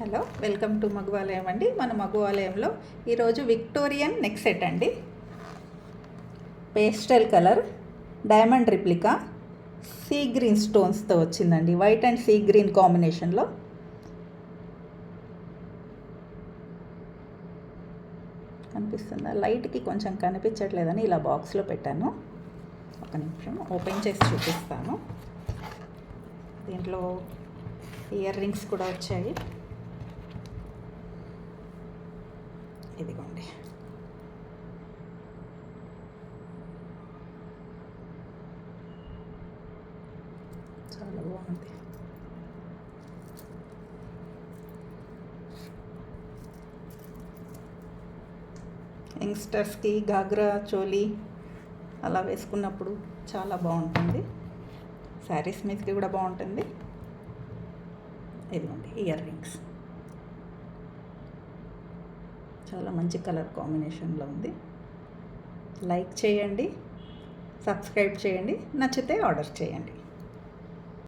Hello, welcome to మగువాలయం అండి. మన మగువాలయంలో ఈరోజు విక్టోరియన్ నెక్ సెట్ అండి. Pastel colour diamond replica sea green స్టోన్స్తో వచ్చిందండి. వైట్ అండ్ సీ గ్రీన్ కాంబినేషన్లో. కనిపిస్తుందా? లైట్కి కొంచెం కనిపించట్లేదని ఇలా బాక్స్లో పెట్టాను. ఒక నిమిషం ఓపెన్ చేసి చూపిస్తాను. దీంట్లో ఇయర్ రింగ్స్ కూడా వచ్చాయి. ఇదిగోండి. చాలా బాగుంది. యంగ్స్టర్స్కి గాగ్రా చోలీ అలా వేసుకున్నప్పుడు చాలా బాగుంటుంది. శారీస్ మీదకి కూడా బాగుంటుంది. ఇదిగోండి ఇయర్ రింగ్స్. చాలా మంచి కలర్ కాంబినేషన్లో ఉంది. లైక్ చేయండి, సబ్స్క్రైబ్ చేయండి, నచ్చితే ఆర్డర్ చేయండి.